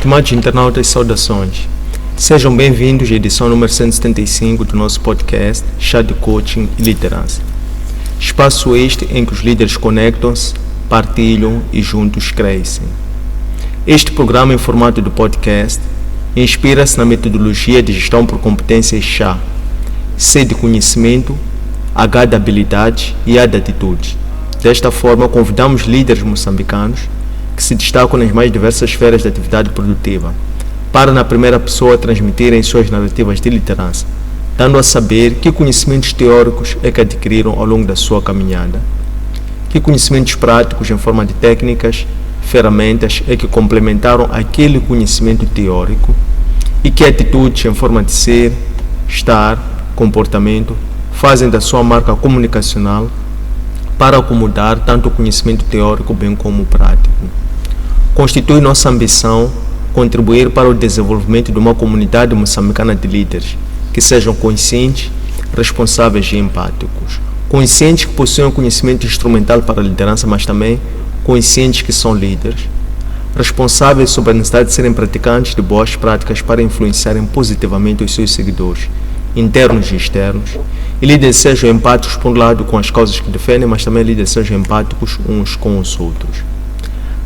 Estimados internautas, saudações. Sejam bem-vindos à edição número 175 do nosso podcast Chá de Coaching e Liderança. Espaço este em que os líderes conectam-se, partilham e juntos crescem. Este programa em formato de podcast inspira-se na metodologia de gestão por competências CHA, C de conhecimento, H de habilidade e A de atitude. Desta forma, convidamos líderes moçambicanos que se destacam nas mais diversas esferas da atividade produtiva, para na primeira pessoa transmitirem suas narrativas de liderança, dando a saber que conhecimentos teóricos é que adquiriram ao longo da sua caminhada, que conhecimentos práticos em forma de técnicas, ferramentas é que complementaram aquele conhecimento teórico e que atitudes em forma de ser, estar, comportamento fazem da sua marca comunicacional para acomodar tanto o conhecimento teórico bem como o prático. Constitui nossa ambição contribuir para o desenvolvimento de uma comunidade moçambicana de líderes que sejam conscientes, responsáveis e empáticos. Conscientes que possuem conhecimento instrumental para a liderança, mas também conscientes que são líderes. Responsáveis sobre a necessidade de serem praticantes de boas práticas para influenciarem positivamente os seus seguidores, internos e externos. E líderes sejam empáticos, por um lado, com as causas que defendem, mas também líderes sejam empáticos uns com os outros.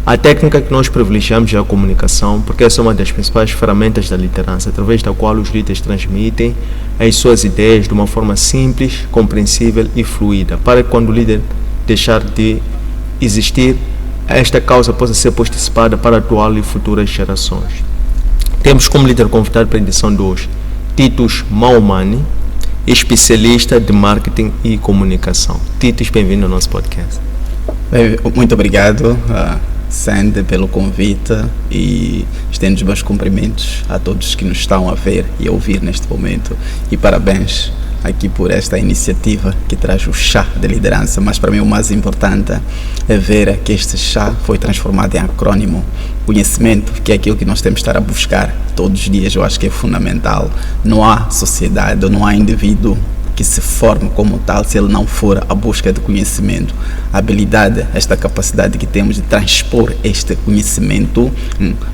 A técnica que nós privilegiamos é a comunicação, porque essa é uma das principais ferramentas da liderança, através da qual os líderes transmitem as suas ideias de uma forma simples, compreensível e fluida, para que quando o líder deixar de existir, esta causa possa ser posticipada para a atual e futuras gerações. Temos como líder convidado para a edição de hoje Titus Maumani, especialista de marketing e comunicação. Titus, bem-vindo ao nosso podcast. Muito obrigado, Sandy, pelo convite, e estendo os meus cumprimentos a todos que nos estão a ver e a ouvir neste momento, e parabéns aqui por esta iniciativa que traz o chá de liderança. Mas para mim o mais importante é ver que este chá foi transformado em acrônimo. Conhecimento, que é aquilo que nós temos de estar a buscar todos os dias, eu acho que é fundamental. Não há sociedade, não há indivíduo que se forme como tal se ele não for à busca de conhecimento. A habilidade, esta capacidade que temos de transpor este conhecimento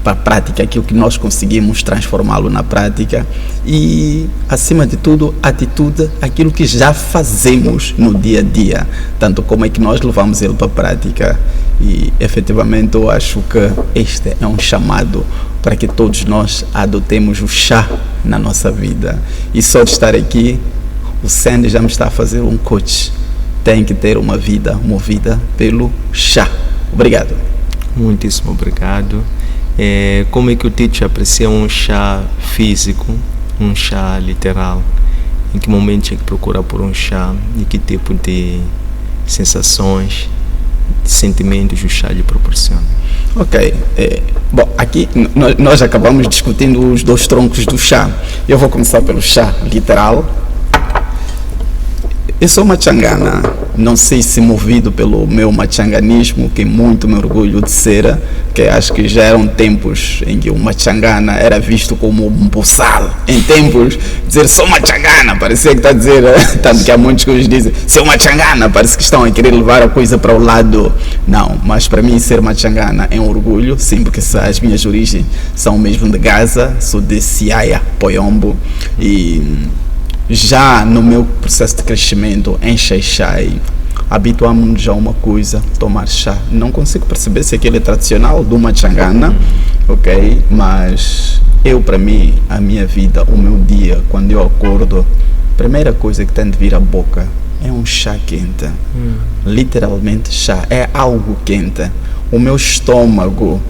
para a prática, aquilo que nós conseguimos transformá-lo na prática, e acima de tudo, atitude, aquilo que já fazemos no dia a dia, tanto como é que nós levamos ele para a prática. E efetivamente eu acho que este é um chamado para que todos nós adotemos o chá na nossa vida. E só de estar aqui, o Sandy já me está a fazer um coach. Tem que ter uma vida movida pelo chá. Obrigado. Muitíssimo obrigado. Como é que o Tito aprecia um chá físico, um chá literal? Em que momento é que procura por um chá? E que tipo de sensações, de sentimentos o chá lhe proporciona? Ok, bom, aqui nós acabamos discutindo os dois troncos do chá. Eu vou começar pelo chá literal. Eu sou machangana, não sei se movido pelo meu machanganismo, que muito me orgulho de ser, que acho que já eram tempos em que o machangana era visto como um buçal. Em tempos, dizer sou machangana, parecia que está a dizer, tanto que há muitos que hoje dizem, sou machangana, parece que estão a querer levar a coisa para o lado. Não, mas para mim ser machangana é um orgulho, sim, porque as minhas origens são mesmo de Gaza, sou de Siaya, Poiombo, e já no meu processo de crescimento em Xai-Xai, habituámos-nos a uma coisa, tomar chá. Não consigo perceber se aquele é tradicional do Machangana, ok? Mas eu, para mim, a minha vida, o meu dia, quando eu acordo, a primeira coisa que tem de vir à boca é um chá quente. Literalmente chá, é algo quente. O meu estômago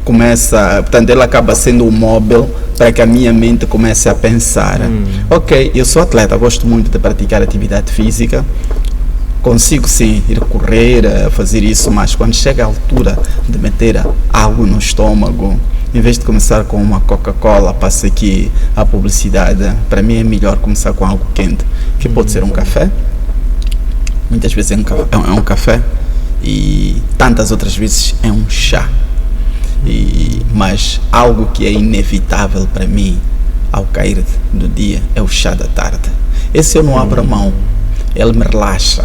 começa, portanto, ele acaba sendo um móvel para que a minha mente comece a pensar. Ok, eu sou atleta, gosto muito de praticar atividade física, consigo sim ir correr, fazer isso, mas quando chega a altura de meter algo no estômago, em vez de começar com uma Coca-Cola, passa aqui a publicidade, para mim é melhor começar com algo quente, que pode ser um café, muitas vezes é um café, e tantas outras vezes é um chá. Mas algo que é inevitável para mim ao cair do dia é o chá da tarde. Esse eu não abro a mão, ele me relaxa,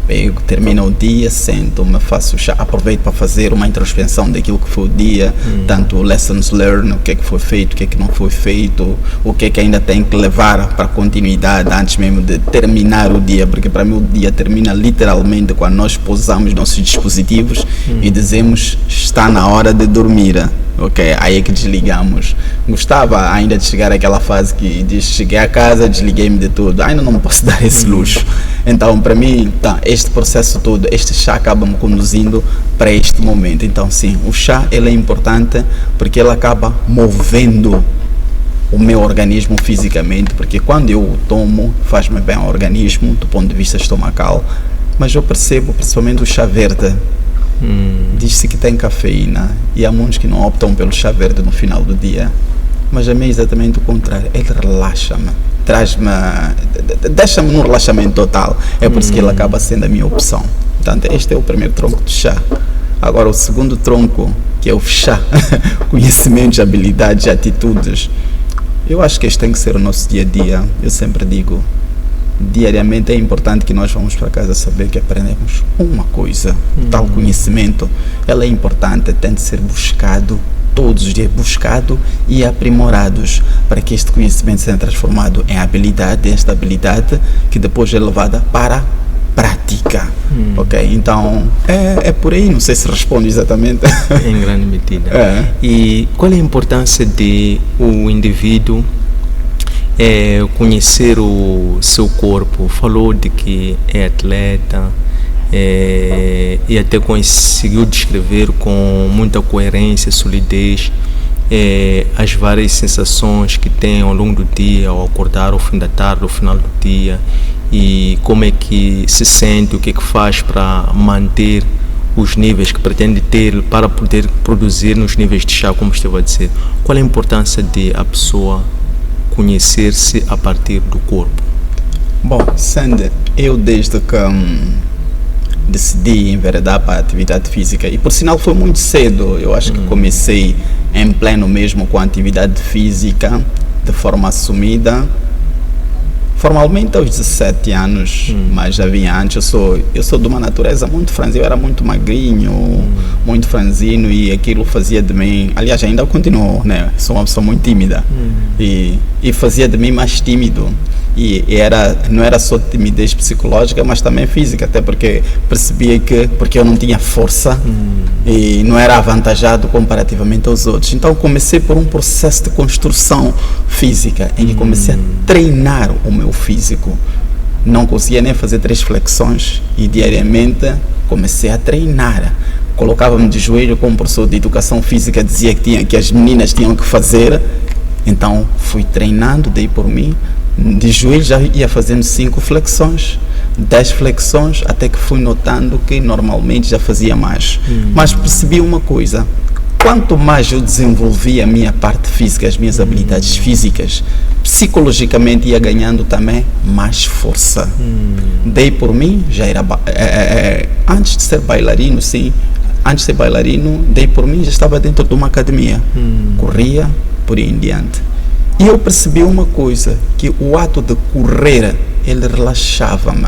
Pego, termino o dia, sento-me, faço chá, aproveito para fazer uma introspecção daquilo que foi o dia, tanto lessons learned, o que é que foi feito, o que é que não foi feito, o que é que ainda tem que levar para a continuidade antes mesmo de terminar o dia, porque para mim o dia termina literalmente quando nós pousamos nossos dispositivos e dizemos está na hora de dormir. Ok, aí é que desligamos. Gostava ainda de chegar àquela fase que diz, cheguei a casa, desliguei-me de tudo, ainda não posso dar esse luxo. Então para mim, este processo todo, este chá acaba me conduzindo para este momento. Então sim, o chá ele é importante porque ele acaba movendo o meu organismo fisicamente, porque quando eu o tomo faz-me bem ao organismo do ponto de vista estomacal, mas eu percebo principalmente o chá verde. Diz-se que tem cafeína e há muitos que não optam pelo chá verde no final do dia, mas a mim é exatamente o contrário, ele relaxa-me, traz-me, deixa-me num relaxamento total, é por isso que ele acaba sendo a minha opção. Portanto, este é o primeiro tronco do chá. Agora o segundo tronco, que é o chá, conhecimentos, habilidades, atitudes, eu acho que este tem que ser o nosso dia a dia. Eu sempre digo, diariamente é importante que nós vamos para casa saber que aprendemos uma coisa, tal conhecimento, ela é importante, tem de ser buscado todos os dias, buscado e aprimorados para que este conhecimento seja transformado em habilidade, esta habilidade que depois é levada para a prática. Ok, então é por aí, não sei se responde exatamente. Em grande medida. E qual é a importância de o indivíduo conhecer o seu corpo? Falou de que é atleta e até conseguiu descrever com muita coerência, solidez as várias sensações que tem ao longo do dia, ao acordar, ao fim da tarde, ao final do dia, e como é que se sente, o que é que faz para manter os níveis que pretende ter para poder produzir nos níveis de chá, como estava a dizer. Qual é a importância de a pessoa conhecer-se a partir do corpo? Bom, Sander, eu desde que decidi enveredar para a atividade física, e por sinal foi muito cedo, eu acho que comecei em pleno mesmo com a atividade física de forma assumida, formalmente aos 17 anos, mas já vinha antes. Eu sou de uma natureza muito franzina, eu era muito magrinho, muito franzino, e aquilo fazia de mim, aliás ainda continuo, né? Sou uma pessoa muito tímida, e fazia de mim mais tímido. E não era só timidez psicológica, mas também física, até porque percebia que, porque eu não tinha força e não era avantajado comparativamente aos outros. Então comecei por um processo de construção física, em que comecei a treinar o meu físico. Não conseguia nem fazer 3 flexões e diariamente comecei a treinar. Colocava-me de joelho, como professor de educação física dizia que as meninas tinham que fazer. Então fui treinando, dei por mim. De joelho já ia fazendo 5 flexões, 10 flexões, até que fui notando que normalmente já fazia mais. Mas percebi uma coisa: quanto mais eu desenvolvia a minha parte física, as minhas habilidades físicas, psicologicamente ia ganhando também mais força. Dei por mim, já era antes de ser bailarino, sim, antes de ser bailarino, dei por mim, já estava dentro de uma academia, corria por aí em diante. E eu percebi uma coisa, que o ato de correr, ele relaxava-me,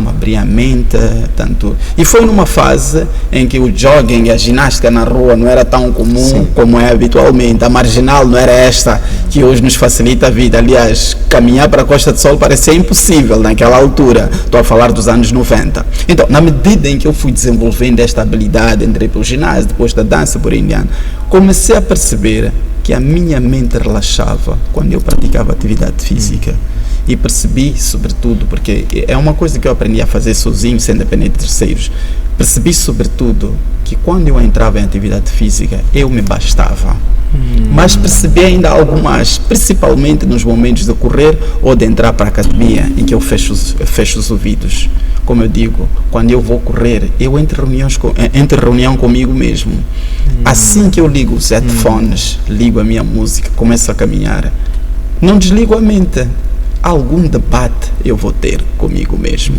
abria a mente, tanto. E foi numa fase em que o jogging, a ginástica na rua não era tão comum como é habitualmente. A marginal não era esta que hoje nos facilita a vida. Aliás, caminhar para a Costa do Sol parecia impossível naquela altura. Estou a falar dos anos 90. Então, na medida em que eu fui desenvolvendo esta habilidade, entrei para o ginásio, depois da dança, por aí em diante, comecei a perceber que a minha mente relaxava quando eu praticava atividade física. E percebi, sobretudo, porque é uma coisa que eu aprendi a fazer sozinho, sem depender de terceiros, percebi, sobretudo, que quando eu entrava em atividade física, eu me bastava. Mas percebi ainda algo mais, principalmente nos momentos de correr ou de entrar para a academia, em que eu fecho os ouvidos. Como eu digo, quando eu vou correr, eu entro em reunião comigo mesmo. Assim que eu ligo os headphones, ligo a minha música, começo a caminhar, não desligo a mente. Algum debate eu vou ter comigo mesmo.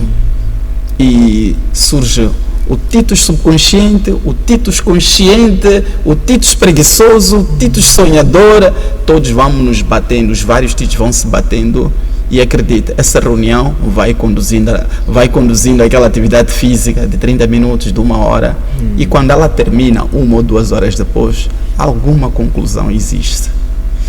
E surge o Titus subconsciente, o Titus consciente, o Titus preguiçoso, o Titus sonhador. Todos vamos nos batendo, os vários Titus vão se batendo. E acredita, essa reunião vai conduzindo aquela atividade física de 30 minutos, de 1 hora, e quando ela termina, 1 ou 2 horas depois, alguma conclusão existe.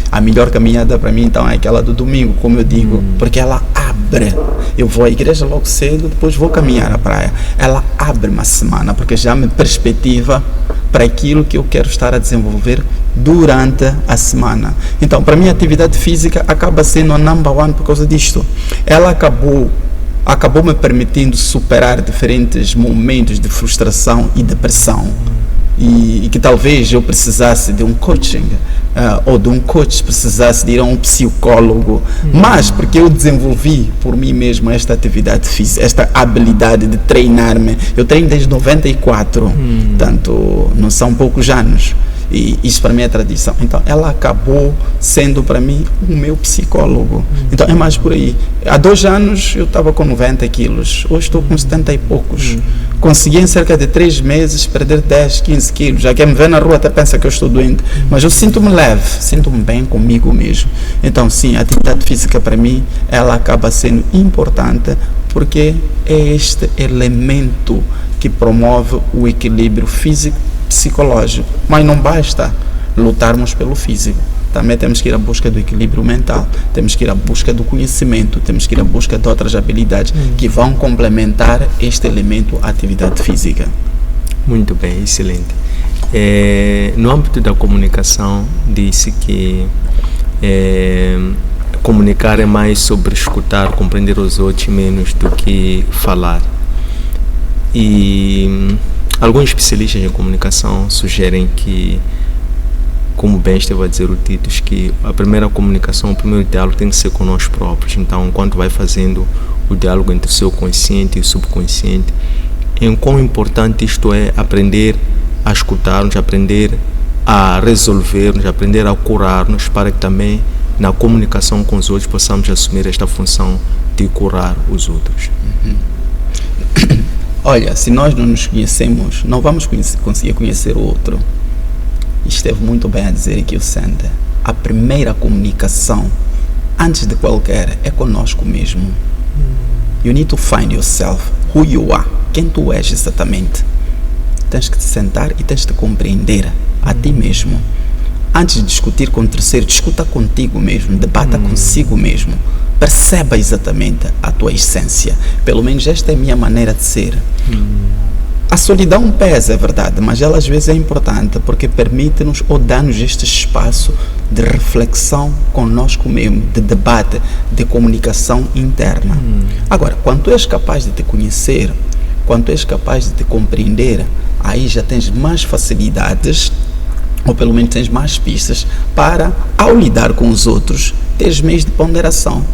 A melhor caminhada para mim, então, é aquela do domingo, como eu digo, porque ela abre. Eu vou à igreja logo cedo, depois vou caminhar à praia. Ela abre uma semana, porque já me perspectiva para aquilo que eu quero estar a desenvolver durante a semana. Então, para mim, a atividade física acaba sendo a number one por causa disto. Ela acabou me permitindo superar diferentes momentos de frustração e depressão. E que talvez eu precisasse de um coaching, ou de um coach, precisasse de ir a um psicólogo, mas porque eu desenvolvi por mim mesmo esta atividade física, esta habilidade de treinar-me. Eu treino desde 94, portanto não são poucos anos, e isso para mim é tradição. Então ela acabou sendo para mim o meu psicólogo. Então é mais por aí. Há 2 anos eu estava com 90 quilos, hoje estou com 70 e poucos. Consegui em cerca de 3 meses perder 10, 15 quilos. Já quem me vê na rua até pensa que eu estou doente, mas eu sinto-me leve, sinto-me bem comigo mesmo. Então sim, a atividade física para mim, ela acaba sendo importante, porque é este elemento que promove o equilíbrio físico psicológico. Mas não basta lutarmos pelo físico, também temos que ir à busca do equilíbrio mental, temos que ir à busca do conhecimento, temos que ir à busca de outras habilidades que vão complementar este elemento, a atividade física. Muito bem, excelente. No âmbito da comunicação, disse que comunicar é mais sobre escutar, compreender os outros, menos do que falar. E alguns especialistas em comunicação sugerem que, como bem esteve a dizer o Titus, que a primeira comunicação, o primeiro diálogo tem que ser com nós próprios. Então, enquanto vai fazendo o diálogo entre o seu consciente e o subconsciente, em quão importante isto é aprender a escutar-nos, aprender a resolver-nos, aprender a curar-nos, para que também na comunicação com os outros possamos assumir esta função de curar os outros. Olha, se nós não nos conhecemos, não vamos conseguir conhecer o outro. Esteve muito bem a dizer aqui o Sander. A primeira comunicação, antes de qualquer, é conosco mesmo. You need to find yourself, who you are, quem tu és exatamente. Tens que te sentar e tens de compreender a ti mesmo. Antes de discutir com o terceiro, discuta contigo mesmo, debata consigo mesmo. Perceba exatamente a tua essência. Pelo menos esta é a minha maneira de ser. A solidão pesa, é verdade, mas ela às vezes é importante, porque permite-nos ou dá-nos este espaço de reflexão conosco mesmo, de debate, de comunicação interna. Agora, quando tu és capaz de te conhecer, quando tu és capaz de te compreender, aí já tens mais facilidades, ou pelo menos tens mais pistas para, ao lidar com os outros, teres meios de ponderação.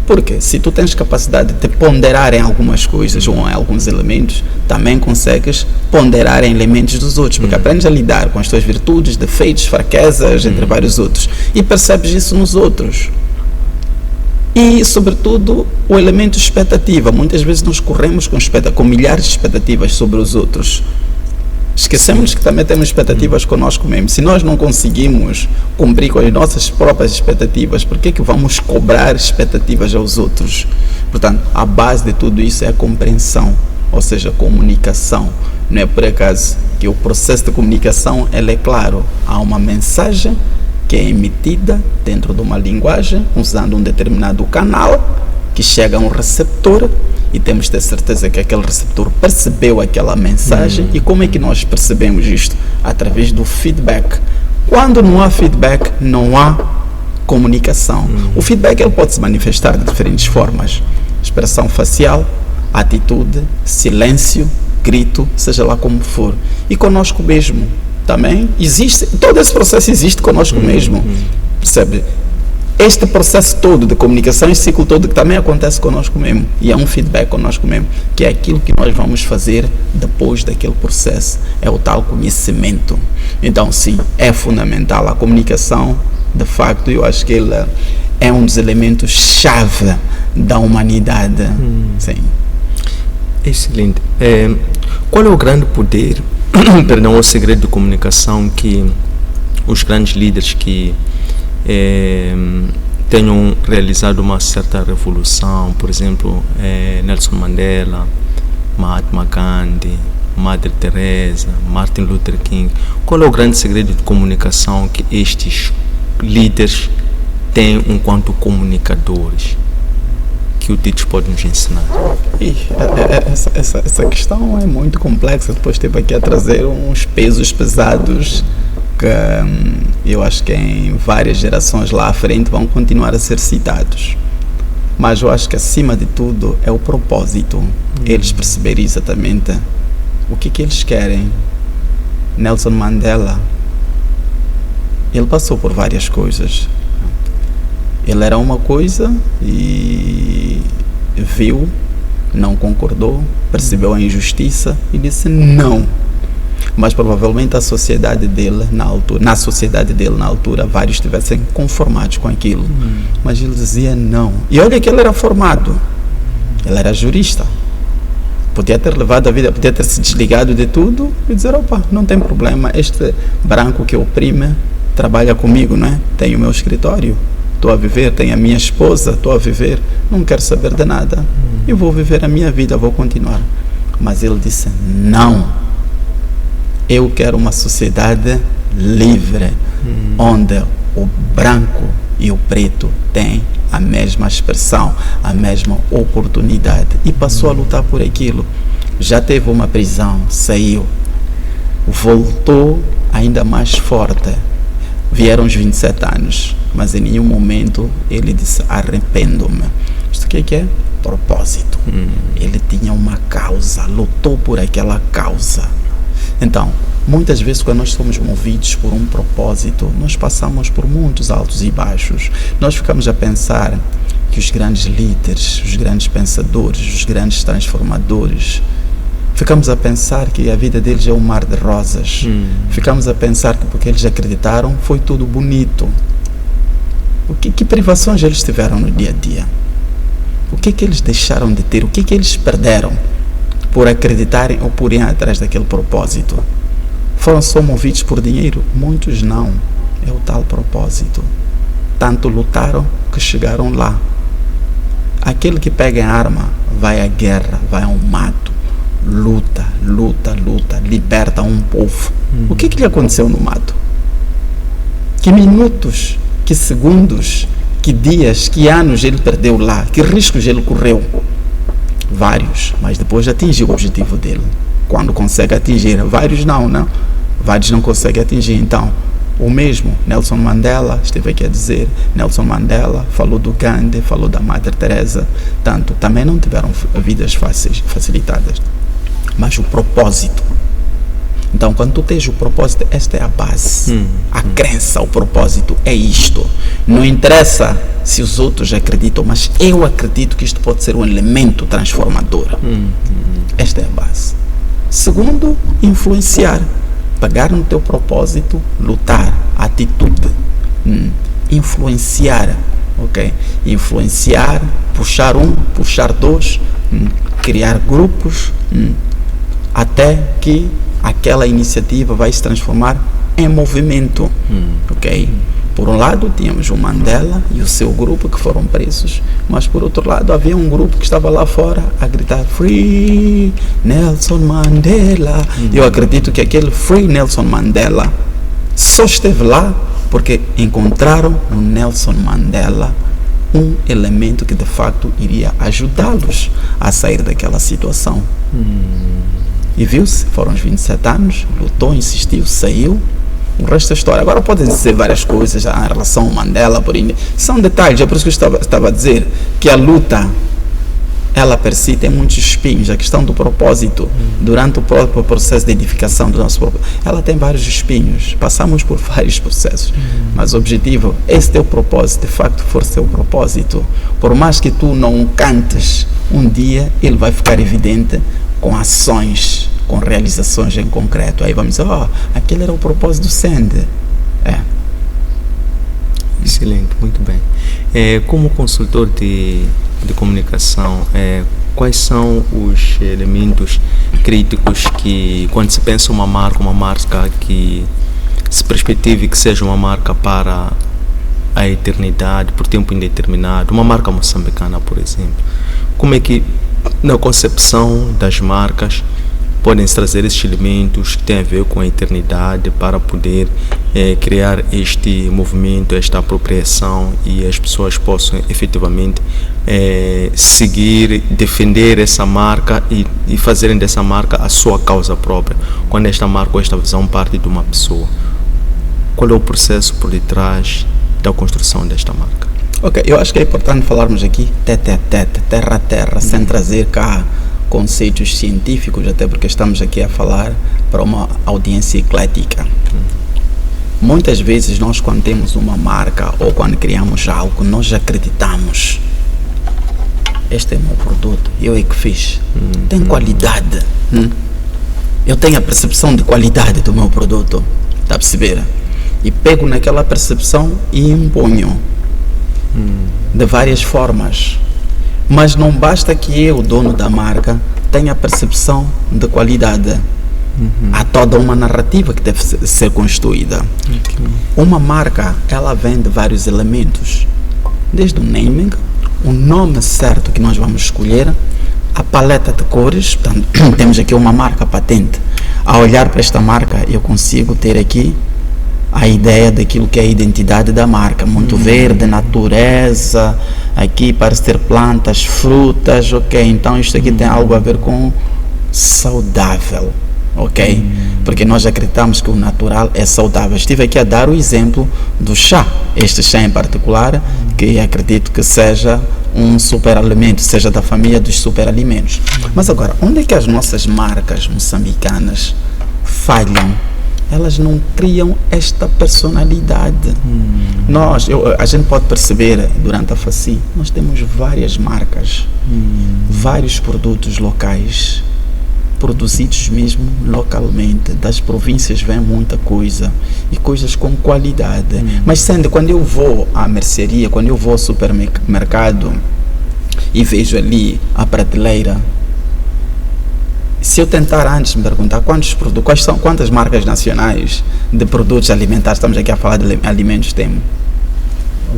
Porque se tu tens capacidade de ponderar em algumas coisas ou em alguns elementos, também consegues ponderar em elementos dos outros, porque aprendes a lidar com as tuas virtudes, defeitos, fraquezas, entre vários outros, e percebes isso nos outros. E, sobretudo, o elemento expectativa. Muitas vezes nós corremos com milhares de expectativas sobre os outros. Esquecemos que também temos expectativas conosco mesmo. Se nós não conseguimos cumprir com as nossas próprias expectativas, por que vamos cobrar expectativas aos outros? Portanto, a base de tudo isso é a compreensão, ou seja, comunicação. Não é por acaso que o processo de comunicação, ele é claro. Há uma mensagem que é emitida dentro de uma linguagem, usando um determinado canal, que chega a um receptor, e temos de ter certeza que aquele receptor percebeu aquela mensagem. E como é que nós percebemos isto? Através do feedback. Quando não há feedback, não há comunicação. O feedback, ele pode se manifestar de diferentes formas: expressão facial, atitude, silêncio, grito, seja lá como for. E conosco mesmo também existe, todo esse processo existe conosco mesmo, percebe? Este processo todo de comunicação, esse ciclo todo, que também acontece conosco mesmo, e é um feedback conosco mesmo, que é aquilo que nós vamos fazer depois daquele processo, é o tal conhecimento. Então sim, é fundamental a comunicação. De facto, eu acho que ele é um dos elementos chave da humanidade. Sim. Excelente. Qual é o grande poder, o segredo de comunicação que os grandes líderes que tenham realizado uma certa revolução, por exemplo, Nelson Mandela, Mahatma Gandhi, Madre Teresa, Martin Luther King. Qual é o grande segredo de comunicação que estes líderes têm enquanto comunicadores, que o Tito pode nos ensinar? Essa questão é muito complexa. Depois teve aqui a trazer uns pesos pesados que eu acho que em várias gerações lá à frente vão continuar a ser citados. Mas eu acho que acima de tudo é o propósito. Eles perceberem exatamente o que eles querem. Nelson Mandela, ele passou por várias coisas. Ele era uma coisa e viu, não concordou, percebeu a injustiça e disse não. Mas provavelmente a sociedade dele na altura, vários estivessem conformados com aquilo. Mas ele dizia não. E olha que ele era formado, ele era jurista. Podia ter levado a vida, podia ter se desligado de tudo e dizer, opa, não tem problema, este branco que oprime trabalha comigo, não é? Tenho o meu escritório, estou a viver, tenho a minha esposa, estou a viver, não quero saber de nada, eu vou viver a minha vida, vou continuar. Mas ele disse, não, eu quero uma sociedade livre, onde o branco e o preto têm a mesma expressão, a mesma oportunidade. E passou a lutar por aquilo. Já teve uma prisão, saiu, voltou ainda mais forte. Vieram os 27 anos, mas em nenhum momento ele disse, arrependo-me. Isto o que é? Propósito. Ele tinha uma causa, lutou por aquela causa. Então, muitas vezes quando nós somos movidos por um propósito, nós passamos por muitos altos e baixos. Nós ficamos a pensar que os grandes líderes, os grandes pensadores, os grandes transformadores, ficamos a pensar que a vida deles é um mar de rosas. Ficamos a pensar que porque eles acreditaram foi tudo bonito. Que privações eles tiveram no dia a dia? O que eles deixaram de ter? O que eles perderam por acreditarem ou por ir atrás daquele propósito? Foram só movidos por dinheiro? Muitos não. É o tal propósito. Tanto lutaram que chegaram lá. Aquele que pega a arma, vai à guerra, vai ao mato, luta, liberta um povo. O que lhe aconteceu no mato? Que minutos, que segundos, que dias, que anos ele perdeu lá? Que riscos ele correu? Vários, mas depois atingiu o objetivo dele. Quando consegue atingir, vários não, vários não conseguem atingir. Então, o mesmo Nelson Mandela esteve aqui a dizer, Nelson Mandela falou do Gandhi, falou da Madre Teresa, tanto também não tiveram vidas fáceis, facilitadas, mas o propósito. Então, quando tu tens o propósito, esta é a base. A crença, o propósito é isto. Não interessa se os outros acreditam, mas eu acredito que isto pode ser um elemento transformador. Esta é a base. Segundo, influenciar. Pegar no teu propósito, lutar, atitude. Influenciar, ok? Influenciar, puxar um, puxar dois, criar grupos, até que aquela iniciativa vai se transformar em movimento, ok? Por um lado tínhamos o Mandela e o seu grupo que foram presos, mas por outro lado havia um grupo que estava lá fora a gritar Free Nelson Mandela. Eu acredito que aquele Free Nelson Mandela só esteve lá porque encontraram no Nelson Mandela um elemento que de facto iria ajudá-los a sair daquela situação. E viu-se, foram os 27 anos, lutou, insistiu, saiu. O resto da história. Agora podem dizer várias coisas em relação ao Mandela, são detalhes. É por isso que eu estava a dizer que a luta, ela per si tem muitos espinhos. A questão do propósito, durante o próprio processo de edificação do nosso propósito, ela tem vários espinhos. Passamos por vários processos, mas o objetivo, esse teu propósito, de facto for seu propósito. Por mais que tu não cantes, um dia ele vai ficar evidente com ações, com realizações em concreto. Aí vamos dizer, aquele era o propósito do Sende. Excelente, muito bem. Como consultor de comunicação, quais são os elementos críticos que, quando se pensa uma marca que se perspective que seja uma marca para à eternidade, por tempo indeterminado, uma marca moçambicana, por exemplo. Como é que, na concepção das marcas, podem-se trazer esses elementos que têm a ver com a eternidade para poder criar este movimento, esta apropriação, e as pessoas possam efetivamente seguir, defender essa marca e fazerem dessa marca a sua causa própria, quando esta marca ou esta visão parte de uma pessoa? Qual é o processo por detrás da construção desta marca? Ok, eu acho que é importante falarmos aqui tete a tete, terra a terra, sem trazer cá conceitos científicos, até porque estamos aqui a falar para uma audiência eclética. Muitas vezes nós, quando temos uma marca ou quando criamos algo, nós acreditamos: este é o meu produto, eu é que fiz, tem qualidade, eu tenho a percepção de qualidade do meu produto, está a perceber? E pego naquela percepção e imponho de várias formas. Mas não basta que eu, dono da marca, tenha a percepção de qualidade. Há toda uma narrativa que deve ser construída. Uma marca, ela vem de vários elementos, desde o naming, o nome certo que nós vamos escolher, a paleta de cores. Portanto, temos aqui uma marca patente. Ao olhar para esta marca, eu consigo ter aqui a ideia daquilo que é a identidade da marca. Muito verde, natureza, aqui parece ter plantas, frutas, ok, então isto aqui tem algo a ver com saudável, ok? Porque nós acreditamos que o natural é saudável. Estive aqui a dar o exemplo do chá, este chá em particular, que acredito que seja um superalimento, seja da família dos superalimentos. Mas agora, onde é que as nossas marcas moçambicanas falham? Elas não criam esta personalidade. A gente pode perceber durante a FACI, nós temos várias marcas, vários produtos locais, produzidos mesmo localmente. Das províncias vem muita coisa, e coisas com qualidade. Mas sendo, quando eu vou à mercearia, quando eu vou ao supermercado e vejo ali a prateleira, se eu tentar antes me perguntar quantas marcas nacionais de produtos alimentares, estamos aqui a falar de alimentos, temos,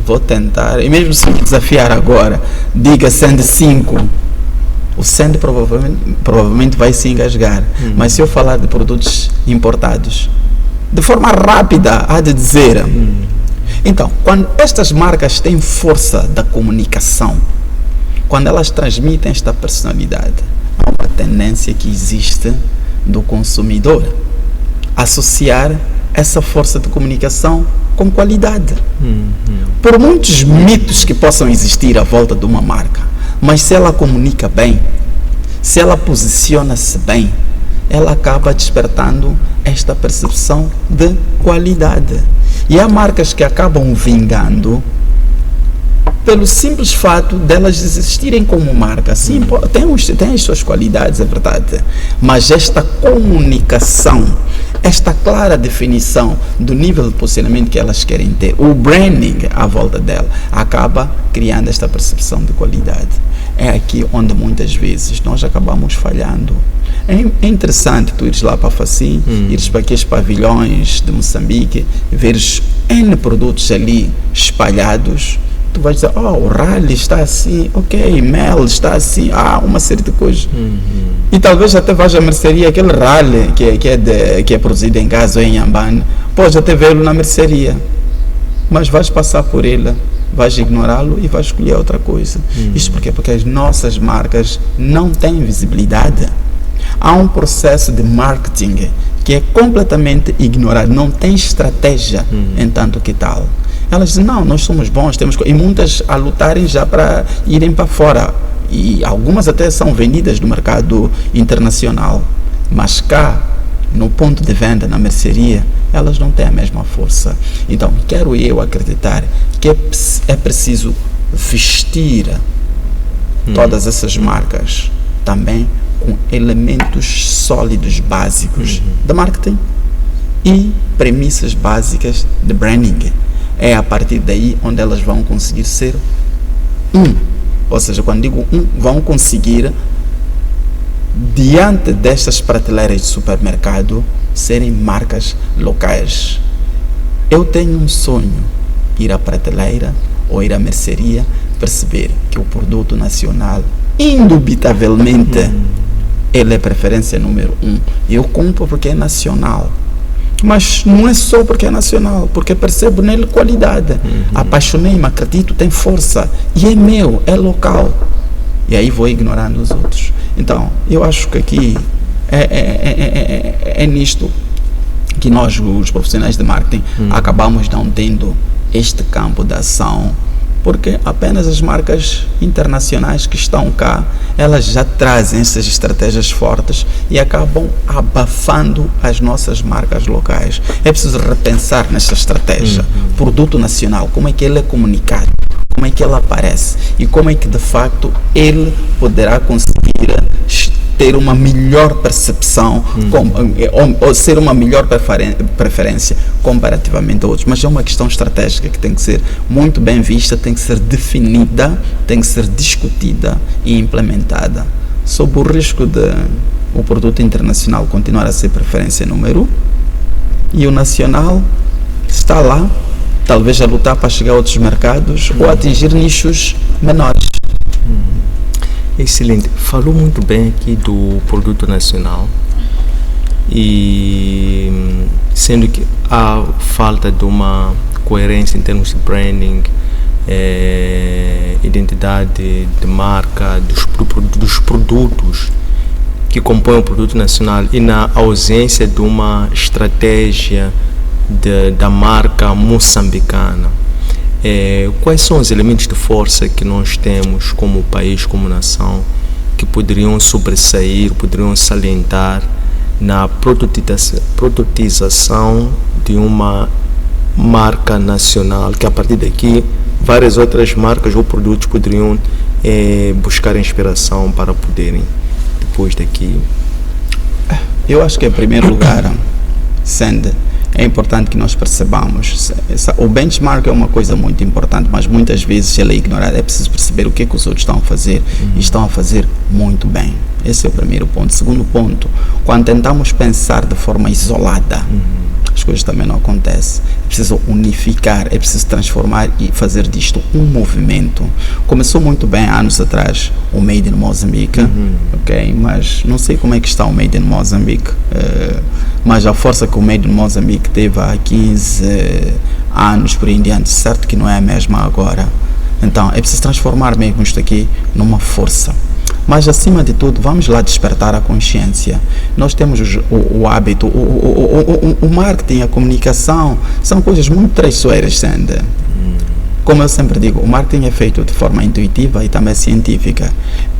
vou tentar, e mesmo se me desafiar agora, diga sendo 5, o sendo provavelmente vai se engasgar. Mas se eu falar de produtos importados, de forma rápida, há de dizer. Então, quando estas marcas têm força da comunicação, quando elas transmitem esta personalidade, há uma tendência que existe do consumidor associar essa força de comunicação com qualidade. Por muitos mitos que possam existir à volta de uma marca, mas se ela comunica bem, se ela posiciona-se bem, ela acaba despertando esta percepção de qualidade. E há marcas que acabam vingando pelo simples fato delas existirem como marca. Sim, tem as suas qualidades, é verdade, mas esta comunicação, esta clara definição do nível de posicionamento que elas querem ter, o branding à volta dela, acaba criando esta percepção de qualidade. É aqui onde muitas vezes nós acabamos falhando. É interessante tu ires lá para a FACI, ires para aqueles pavilhões de Moçambique, veres N produtos ali espalhados. Tu vais dizer, o rally está assim, ok, mel está assim, uma série de coisas. E talvez até vais à mercearia, aquele rally que é produzido em Gaza ou em Inhambane, podes até vê-lo na mercearia, mas vais passar por ele, vais ignorá-lo e vais escolher outra coisa. Isto porquê? Porque as nossas marcas não têm visibilidade. Há um processo de marketing que é completamente ignorado, não tem estratégia, entanto que tal. Elas dizem, não, nós somos bons, e muitas a lutarem já para irem para fora, e algumas até são vendidas no mercado internacional, mas cá, no ponto de venda, na mercearia, elas não têm a mesma força. Então, quero eu acreditar que é preciso vestir todas essas marcas também com elementos sólidos, básicos de marketing e premissas básicas de branding. É a partir daí onde elas vão conseguir ser ou seja, quando digo vão conseguir, diante destas prateleiras de supermercado, serem marcas locais. Eu tenho um sonho ir à prateleira ou ir à mercearia, perceber que o produto nacional, indubitavelmente, ele é preferência número 1. Eu compro porque é nacional. Mas não é só porque é nacional, porque percebo nele qualidade. Apaixonei-me, acredito, tem força. E é meu, é local. E aí vou ignorando os outros. Então, eu acho que aqui é nisto que nós, os profissionais de marketing, acabamos não tendo este campo de ação, porque apenas as marcas internacionais que estão cá, elas já trazem essas estratégias fortes e acabam abafando as nossas marcas locais. É preciso repensar nessa estratégia. Produto nacional, como é que ele é comunicado, como é que ele aparece e como é que de facto ele poderá conseguir ter uma melhor percepção ou ser uma melhor preferência comparativamente a outros. Mas é uma questão estratégica que tem que ser muito bem vista, tem que ser definida, tem que ser discutida e implementada, sob o risco de o produto internacional continuar a ser preferência número 1 e o nacional está lá, talvez a lutar para chegar a outros mercados ou atingir nichos menores. Excelente. Falou muito bem aqui do produto nacional e sendo que há falta de uma coerência em termos de branding, identidade de marca, dos produtos que compõem o produto nacional e na ausência de uma estratégia da marca moçambicana. Quais são os elementos de força que nós temos como país, como nação, que poderiam sobressair, poderiam salientar na prototização de uma marca nacional, que a partir daqui várias outras marcas ou produtos poderiam buscar inspiração para poderem, depois daqui? Eu acho que em primeiro lugar, Sandy, é importante que nós percebamos, o benchmark é uma coisa muito importante, mas muitas vezes ele é ignorado. É preciso perceber o que os outros estão a fazer e estão a fazer muito bem. Esse é o primeiro ponto. Segundo ponto, quando tentamos pensar de forma isolada, as coisas também não acontecem. É preciso unificar, é preciso transformar e fazer disto um movimento. Começou muito bem há anos atrás o Made in Mozambique, ok? Mas não sei como é que está o Made in Mozambique, mas a força que o Made in Mozambique teve há 15 anos por aí em diante, certo que não é a mesma agora. Então é preciso transformar mesmo isto aqui numa força. Mas acima de tudo, vamos lá despertar a consciência. Nós temos o hábito, o marketing, a comunicação, são coisas muito traiçoeiras, Sandy. Como eu sempre digo, o marketing é feito de forma intuitiva e também científica.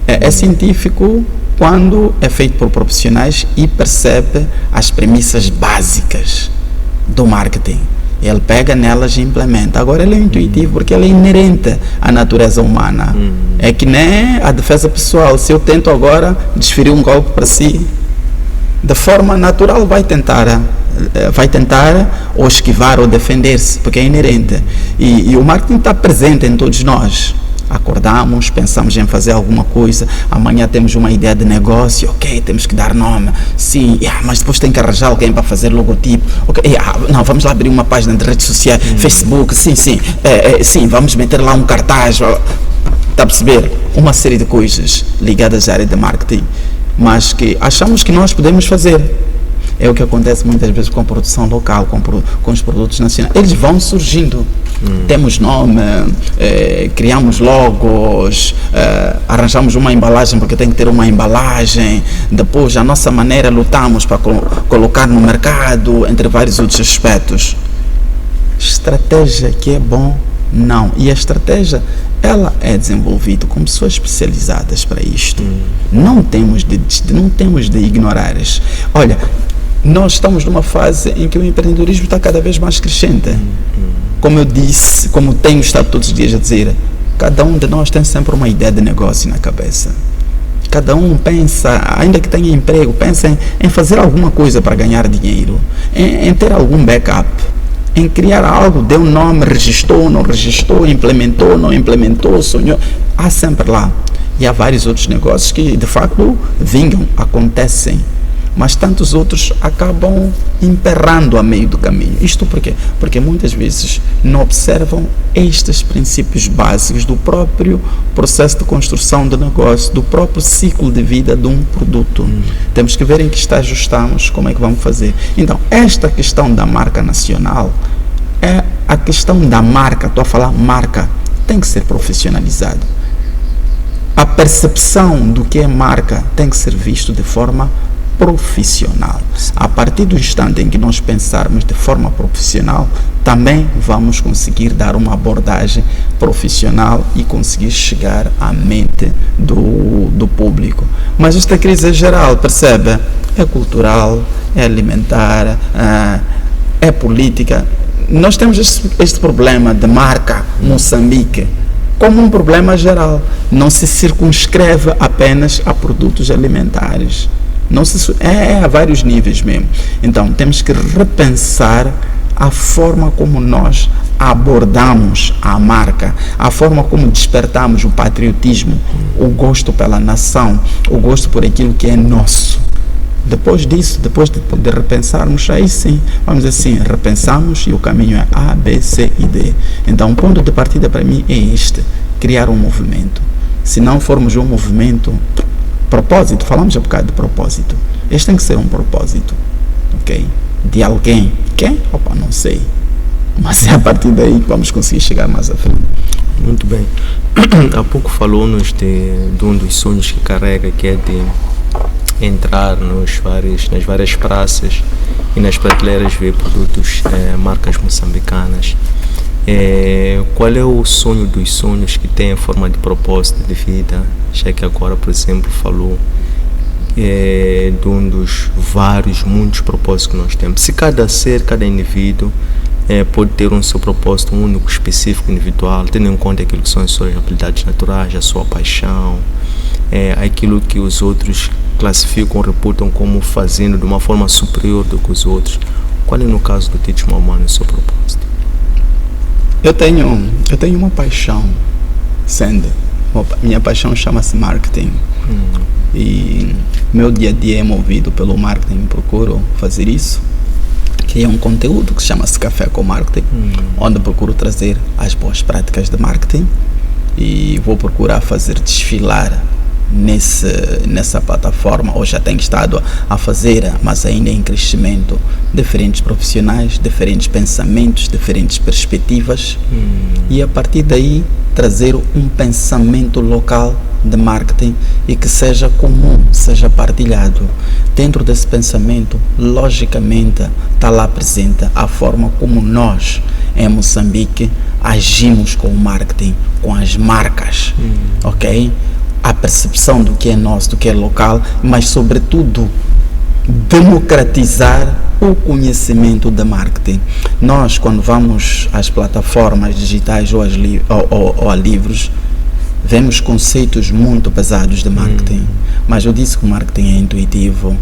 É científico quando é feito por profissionais e percebe as premissas básicas do marketing. Ele pega nelas e implementa. Agora ele é intuitivo porque ele é inerente à natureza humana. É que nem a defesa pessoal. Se eu tento agora desferir um golpe para si, de forma natural vai tentar ou esquivar ou defender-se, porque é inerente. E o marketing está presente em todos nós. Acordamos, pensamos em fazer alguma coisa, amanhã temos uma ideia de negócio, ok, temos que dar nome, sim, mas depois tem que arranjar alguém para fazer logotipo, ok, não, vamos lá abrir uma página de redes sociais, Facebook, sim, vamos meter lá um cartaz, está a perceber? Uma série de coisas ligadas à área de marketing, mas que achamos que nós podemos fazer. É o que acontece muitas vezes com a produção local, com os produtos nacionais. Eles vão surgindo. Temos nome, criamos logos, arranjamos uma embalagem porque tem que ter uma embalagem. Depois, a nossa maneira, lutamos para colocar no mercado, entre vários outros aspectos. Estratégia que é bom, não. E a estratégia, ela é desenvolvida com pessoas especializadas para isto. Não temos de ignorar. Olha, nós estamos numa fase em que o empreendedorismo está cada vez mais crescente. Como eu disse, como tenho estado todos os dias a dizer, cada um de nós tem sempre uma ideia de negócio na cabeça. Cada um pensa, ainda que tenha emprego, pensa em fazer alguma coisa para ganhar dinheiro, em ter algum backup, em criar algo, deu nome, registrou, não registrou, implementou, não implementou, sonhou. Há sempre lá. E há vários outros negócios que, de facto, vingam, acontecem. mas tantos outros acabam emperrando a meio do caminho. Isto por quê? Porque muitas vezes não observam estes princípios básicos do próprio processo de construção do negócio, do próprio ciclo de vida de um produto. Temos que ver em que estágio estamos, como é que vamos fazer. Então, esta questão da marca nacional é a questão da marca, estou a falar marca, tem que ser profissionalizado. A percepção do que é marca tem que ser visto de forma profissional. A partir do instante em que nós pensarmos de forma profissional, também vamos conseguir dar uma abordagem profissional e conseguir chegar à mente do público. Mas esta crise é geral, percebe? É cultural, é alimentar, é política. Nós temos este problema de marca Moçambique como um problema geral. Não se circunscreve apenas a produtos alimentares. Não se, a vários níveis mesmo. Então, temos que repensar a forma como nós abordamos a marca, a forma como despertamos o patriotismo, o gosto pela nação, o gosto por aquilo que é nosso. Depois disso, depois de repensarmos, aí sim, vamos dizer assim, repensamos e o caminho é A, B, C e D. Então, o ponto de partida para mim é este, criar um movimento. Se não formos um movimento, propósito, falamos um bocado de propósito. Este tem que ser um propósito, ok? De alguém. Quem? Opa, não sei. Mas é a partir daí que vamos conseguir chegar mais à frente. Muito bem. Há pouco falou-nos de um dos sonhos que carrega, que é de entrar nas várias praças e nas prateleiras ver produtos, marcas moçambicanas. Qual é o sonho dos sonhos que tem a forma de propósito de vida? Já que agora, por exemplo, falou de um dos muitos propósitos que nós temos. Se cada ser, cada indivíduo pode ter um seu propósito único, específico, individual, tendo em conta aquilo que são as suas habilidades naturais, a sua paixão, aquilo que os outros classificam, reputam como fazendo de uma forma superior do que os outros. Qual é, no caso do Tito Maumani, o seu propósito? Eu tenho uma paixão, minha paixão chama-se marketing. E meu dia a dia é movido pelo marketing, procuro fazer isso, que é um conteúdo que chama-se Café com Marketing, onde procuro trazer as boas práticas de marketing e vou procurar fazer desfilar nessa plataforma, ou já tenho estado a fazer, mas ainda em crescimento, diferentes profissionais, diferentes pensamentos, diferentes perspectivas, e a partir daí trazer um pensamento local de marketing e que seja comum, seja partilhado. Dentro desse pensamento, logicamente, está lá presente a forma como nós, em Moçambique, agimos com o marketing, com as marcas, ok? A percepção do que é nosso, do que é local, mas sobretudo democratizar o conhecimento de marketing. Nós, quando vamos às plataformas digitais ou a livros, vemos conceitos muito pesados de marketing, mas eu disse que o marketing é intuitivo,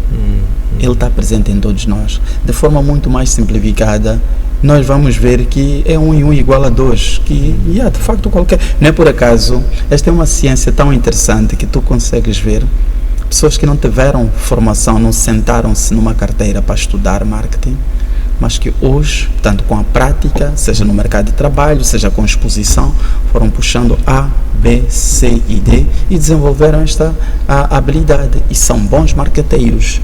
ele está presente em todos nós, de forma muito mais simplificada. Nós vamos ver que é 1 e 1 igual a 2, que de facto qualquer... Não é por acaso, esta é uma ciência tão interessante que tu consegues ver pessoas que não tiveram formação, não sentaram-se numa carteira para estudar marketing, mas que hoje, tanto com a prática, seja no mercado de trabalho, seja com exposição, foram puxando A, B, C e D e desenvolveram esta habilidade e são bons marqueteiros.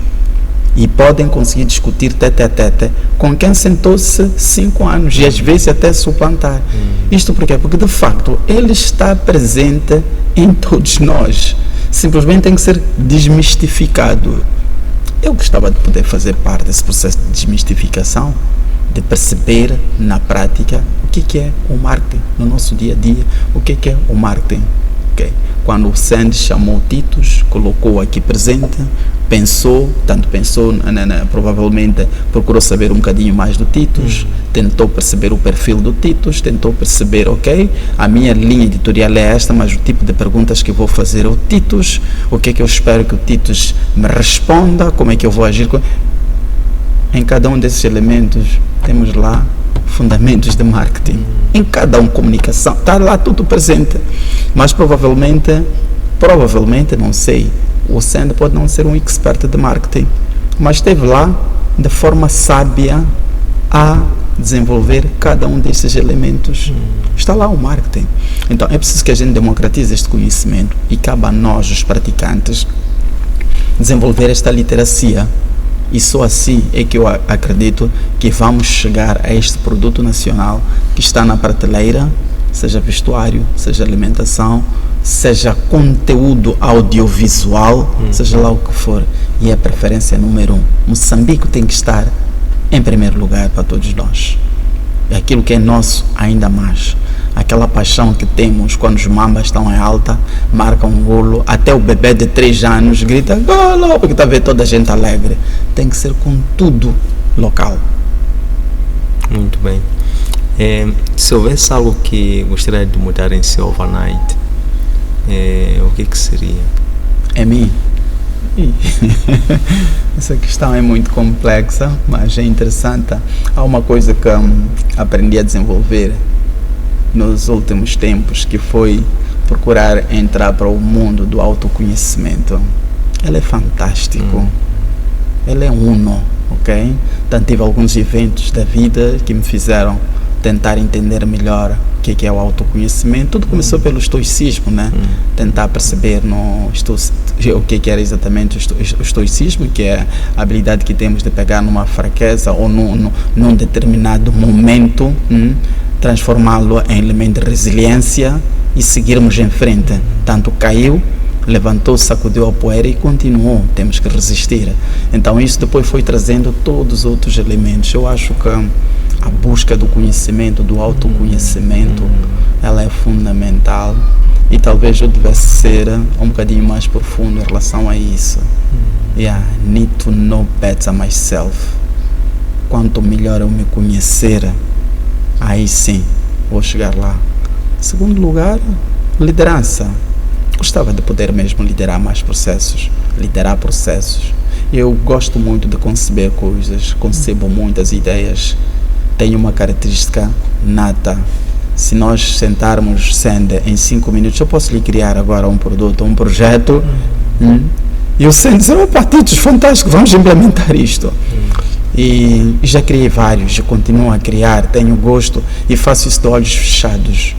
E podem conseguir discutir tete a tete com quem sentou-se 5 anos e às vezes até suplantar. Isto por quê? Porque de facto ele está presente em todos nós. Simplesmente tem que ser desmistificado. Eu gostava de poder fazer parte desse processo de desmistificação, de perceber na prática o que é o marketing no nosso dia a dia, o que é o marketing. Okay. Quando o Sandy chamou Titus, colocou aqui presente, pensou, provavelmente procurou saber um bocadinho mais do Titus, tentou perceber o perfil do Titus, tentou perceber, ok, a minha linha editorial é esta, mas o tipo de perguntas que eu vou fazer ao Titus, o que é que eu espero que o Titus me responda, como é que eu vou agir com... Em cada um desses elementos temos lá fundamentos de marketing. Em cada comunicação, está lá tudo presente. Mas provavelmente, não sei, o Sandy pode não ser um expert de marketing, mas esteve lá de forma sábia a desenvolver cada um desses elementos. Está lá o marketing. Então é preciso que a gente democratize este conhecimento e cabe a nós, os praticantes, desenvolver esta literacia. E só assim é que eu acredito que vamos chegar a este produto nacional que está na prateleira, seja vestuário, seja alimentação, seja conteúdo audiovisual, seja lá o que for. E é a preferência número 1. Moçambique tem que estar em primeiro lugar para todos nós. É aquilo que é nosso ainda mais. Aquela paixão que temos quando os mambas estão em alta, marcam um golo, até o bebê de 3 anos grita golo, porque está a ver toda a gente alegre. Tem que ser com tudo local. Muito bem. Se houvesse algo que gostaria de mudar em seu overnight, o que seria? É mim. Essa questão é muito complexa, mas é interessante. Há uma coisa que aprendi a desenvolver nos últimos tempos, que foi procurar entrar para o mundo do autoconhecimento. Ele é fantástico. Ele é uno, ok? Então tive alguns eventos da vida que me fizeram tentar entender melhor o que é o autoconhecimento. Tudo começou pelo estoicismo, né? Tentar perceber o que era exatamente o estoicismo, que é a habilidade que temos de pegar numa fraqueza ou num determinado momento, transformá-lo em elemento de resiliência e seguirmos em frente. Tanto caiu, levantou, sacudiu a poeira e continuou. Temos que resistir. Então isso depois foi trazendo todos os outros elementos. Eu acho que a busca do conhecimento, do autoconhecimento, ela é fundamental, e talvez eu devesse ser um bocadinho mais profundo em relação a isso. Need to know better myself. Quanto melhor eu me conhecer, aí sim vou chegar lá. Segundo lugar, liderança. Gostava de poder mesmo liderar processos. Eu gosto muito de conceber coisas, concebo muitas ideias. Tenho uma característica nata. Se nós sentarmos em 5 minutos, eu posso lhe criar agora um produto, um projeto, e o Sende dizer, opa, Titos, fantástico, vamos implementar isto. E já criei vários, continuo a criar, tenho gosto e faço isso de olhos fechados.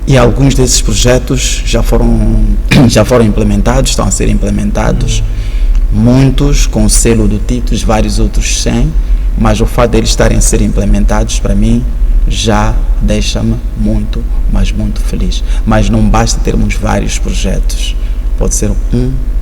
E alguns desses projetos já foram implementados, estão a ser implementados, muitos com o selo do Titos, vários outros sem, mas o fato deles estarem a ser implementados, para mim, já deixa-me muito, mas muito feliz. Mas não basta termos vários projetos, pode ser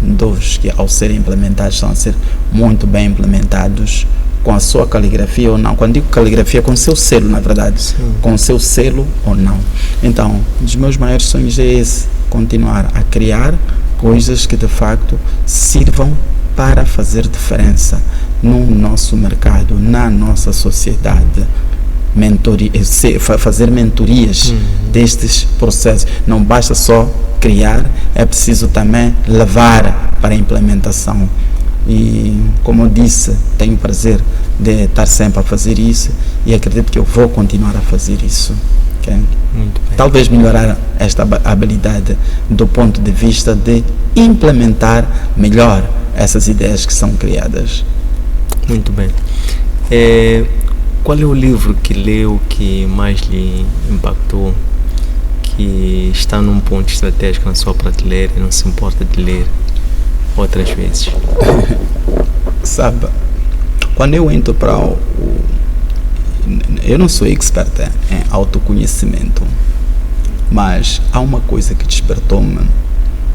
2 que ao serem implementados estão a ser muito bem implementados, com a sua caligrafia ou não. Quando digo caligrafia, com o seu selo, na verdade. Sim. Com o seu selo ou não. Então, um dos meus maiores sonhos é esse, continuar a criar coisas que de facto sirvam para fazer diferença no nosso mercado, na nossa sociedade. Fazer mentorias destes processos. Não basta só criar, é preciso também levar para a implementação. E, como eu disse, tenho o prazer de estar sempre a fazer isso e acredito que eu vou continuar a fazer isso. Okay? Muito bem. Talvez melhorar esta habilidade do ponto de vista de implementar melhor essas ideias que são criadas. Muito bem. Qual é o livro que leu que mais lhe impactou, que está num ponto estratégico na sua prateleira e não se importa de ler outras vezes? Sabe, quando eu entro para eu não sou expert em autoconhecimento, mas há uma coisa que despertou-me.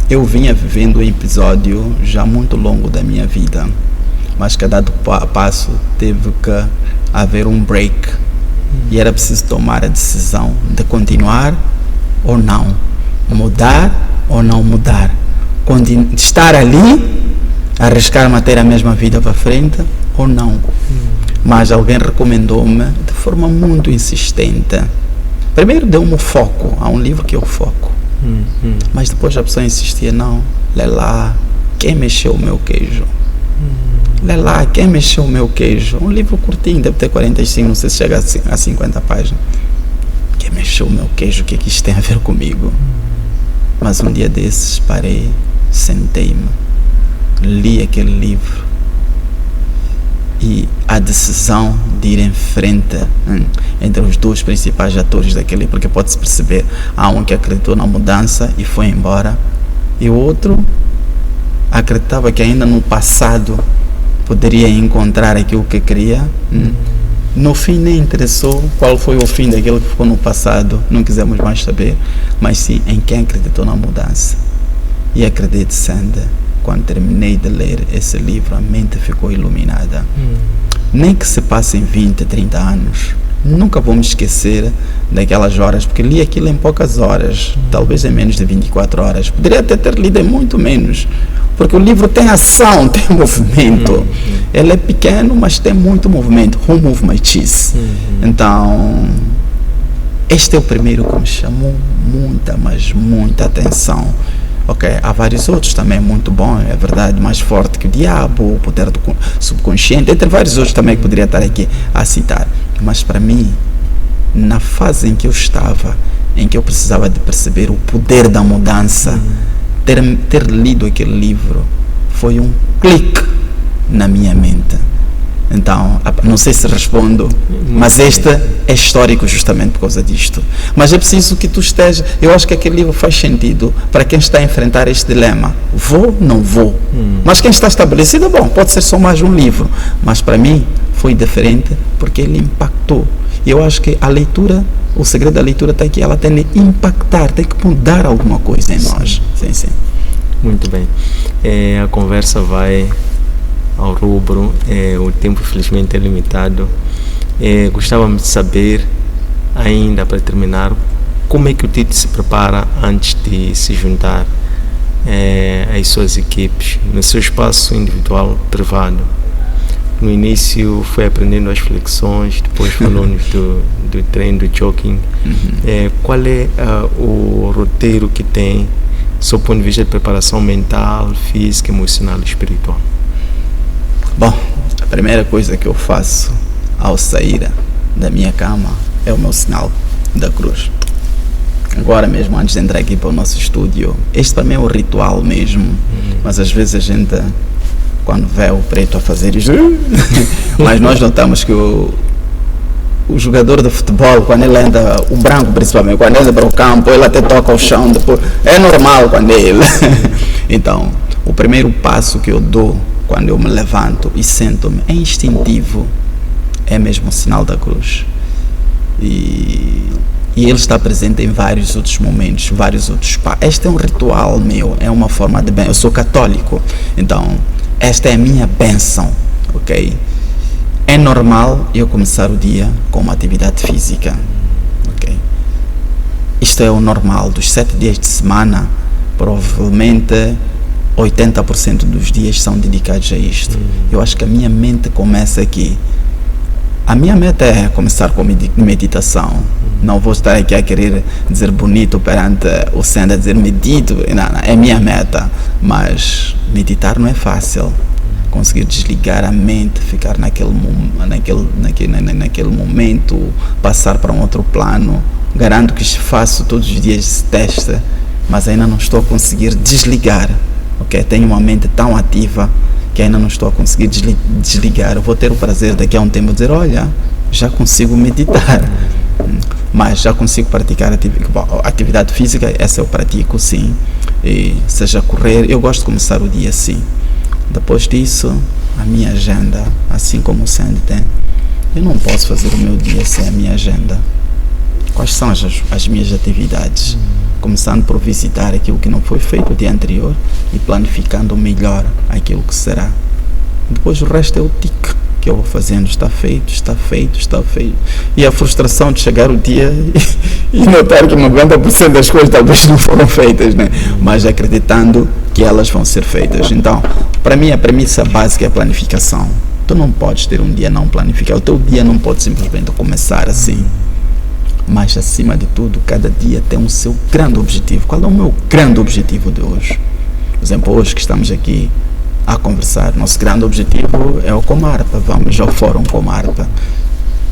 Eu vinha vivendo um episódio já muito longo da minha vida, mas que a dado passo teve que haver um break e era preciso tomar a decisão de continuar ou não, mudar ou não mudar, estar ali, arriscar manter a mesma vida para frente ou não. Mas alguém recomendou-me de forma muito insistente. Primeiro deu-me foco, há um livro que eu foco, mas depois a pessoa insistia, não, lê lá, quem mexeu o meu queijo? Lê lá, quem mexeu o meu queijo? Um livro curtinho, deve ter 45, não sei se chega a 50 páginas. Quem mexeu o meu queijo, o que é que isto tem a ver comigo? Mas um dia desses parei, sentei-me, li aquele livro e a decisão de ir em frente entre os dois principais atores daquele livro, porque pode-se perceber, há um que acreditou na mudança e foi embora, e o outro acreditava que ainda no passado poderia encontrar aquilo que queria. No fim nem interessou qual foi o fim daquilo que ficou no passado, não quisemos mais saber, mas sim em quem acreditou na mudança. E acredite, Sandy, quando terminei de ler esse livro, a mente ficou iluminada. Nem que se passem 20, 30 anos, nunca vou me esquecer daquelas horas, porque li aquilo em poucas horas, talvez em menos de 24 horas. Poderia até ter lido em muito menos, porque o livro tem ação, tem movimento. Ele é pequeno, mas tem muito movimento. Who Moved My Cheese? Então, este é o primeiro que me chamou muita, mas muita atenção. Ok, há vários outros também muito bons, é verdade, Mais Forte que o Diabo, O Poder do Subconsciente, entre vários outros também que poderia estar aqui a citar. Mas para mim, na fase em que eu estava, em que eu precisava de perceber o poder da mudança, ter lido aquele livro foi um clique na minha mente. Então, não sei se respondo, mas este é histórico justamente por causa disto. Mas é preciso que tu esteja. Eu acho que aquele livro faz sentido para quem está a enfrentar este dilema: vou, não vou. Mas quem está estabelecido, bom, pode ser só mais um livro. Mas para mim foi diferente porque ele impactou. E eu acho que a leitura, o segredo da leitura está aqui, ela tem de impactar, tem que mudar alguma coisa em nós. Sim. Muito bem. A conversa vai ao rubro, o tempo felizmente é limitado. Gostávamos de saber, ainda para terminar, como é que o Tito se prepara antes de se juntar às suas equipes, no seu espaço individual privado. No início foi aprendendo as flexões, depois falamos do treino, do jogging. Qual é o roteiro que tem, sob o ponto de vista de preparação mental, física, emocional e espiritual? Bom, a primeira coisa que eu faço ao sair da minha cama é o meu sinal da cruz. Agora mesmo, antes de entrar aqui para o nosso estúdio, este para mim é um ritual mesmo, mas às vezes a gente, quando vê o preto a fazer isso, mas nós notamos que o jogador de futebol, quando ele anda, o branco principalmente, quando ele anda para o campo, ele até toca ao chão, depois, é normal quando ele... Então, o primeiro passo que eu dou quando eu me levanto e sento-me, é instintivo, é mesmo o sinal da cruz. E ele está presente em vários outros momentos, vários outros passos. Este é um ritual meu, é uma forma de bem. Eu sou católico, então esta é a minha bênção, ok? É normal eu começar o dia com uma atividade física, ok? Isto é o normal. Dos 7 dias de semana, provavelmente 80% dos dias são dedicados a isto. Eu acho que a minha mente começa aqui. A minha meta é começar com meditação. Não vou estar aqui a querer dizer bonito perante o Sandy, a dizer medito. Não, é minha meta. Mas meditar não é fácil. Conseguir desligar a mente, ficar naquele momento, passar para um outro plano. Garanto que faço todos os dias esse teste, mas ainda não estou a conseguir desligar. Okay? Tenho uma mente tão ativa que ainda não estou a conseguir desligar. Eu vou ter o prazer daqui a um tempo de dizer, olha, já consigo meditar, mas já consigo praticar atividade física. Essa eu pratico, sim. E seja correr, eu gosto de começar o dia assim. Depois disso, a minha agenda, assim como o Sandy tem, eu não posso fazer o meu dia sem a minha agenda. Quais são as minhas atividades? Começando por visitar aquilo que não foi feito o dia anterior e planificando melhor aquilo que será. Depois o resto é o tique que eu vou fazendo. Está feito, está feito, está feito. E a frustração de chegar o dia e notar que 90% das coisas talvez não foram feitas, né? Mas acreditando que elas vão ser feitas. Então, para mim a premissa básica é a planificação. Tu não podes ter um dia não planificado. O teu dia não pode simplesmente começar assim. Mas, acima de tudo, cada dia tem o seu grande objetivo. Qual é o meu grande objetivo de hoje? Por exemplo, hoje que estamos aqui a conversar, nosso grande objetivo é o Comarpa. Vamos ao Fórum Comarpa.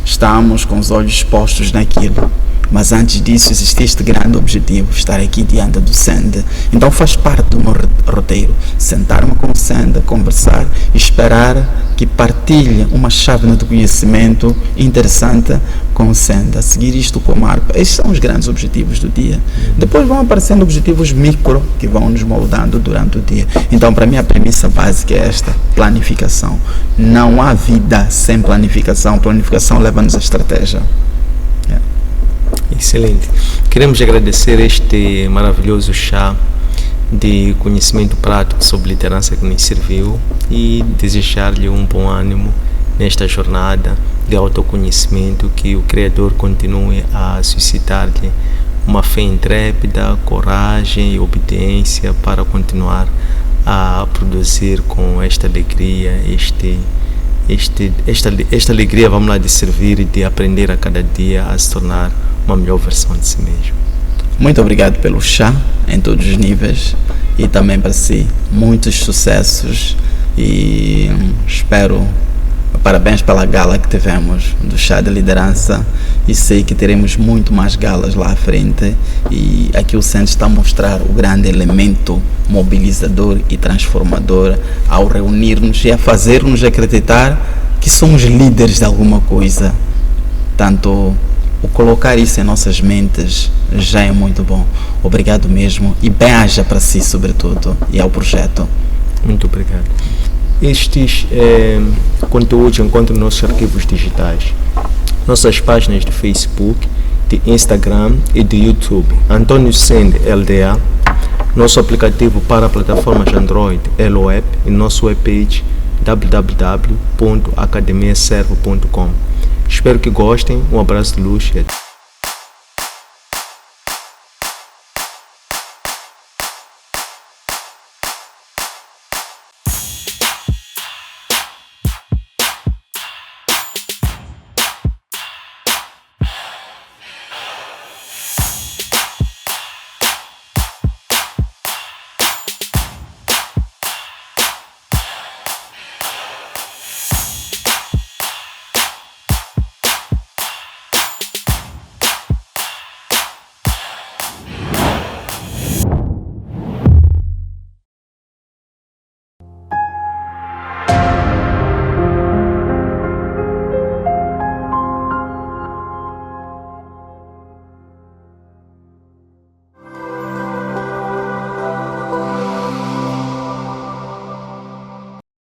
Estamos com os olhos postos naquilo. Mas antes disso existia este grande objetivo, estar aqui diante do Sende. Então faz parte do meu roteiro, sentar-me com o Sende, conversar e esperar que partilhe uma chávena de conhecimento interessante com o Sende, a seguir isto com o Marco. Estes são os grandes objetivos do dia. Depois vão aparecendo objetivos micro que vão nos moldando durante o dia. Então para mim a premissa básica é esta: planificação. Não há vida sem planificação. Planificação leva-nos à estratégia. Excelente. Queremos agradecer este maravilhoso chá de conhecimento prático sobre liderança que nos serviu e desejar-lhe um bom ânimo nesta jornada de autoconhecimento, que o Criador continue a suscitar-lhe uma fé intrépida, coragem e obediência para continuar a produzir com esta alegria, esta alegria, vamos lá, de servir e de aprender a cada dia a se tornar uma melhor versão de si mesmo. Muito obrigado pelo chá em todos os níveis e também para si muitos sucessos e parabéns pela gala que tivemos do chá de liderança, e sei que teremos muito mais galas lá à frente, e aqui o Sende está a mostrar o grande elemento mobilizador e transformador ao reunir-nos e a fazer-nos acreditar que somos líderes de alguma coisa. Tanto o colocar isso em nossas mentes já é muito bom. Obrigado mesmo e bem-aja para si, sobretudo, e ao projeto. Muito obrigado. Estes conteúdos encontram nossos arquivos digitais, nossas páginas de Facebook, de Instagram e de YouTube, Antônio Sende LDA, nosso aplicativo para plataformas Android, LOApp, e nosso webpage www.academiaservo.com. Espero que gostem. Um abraço de luz.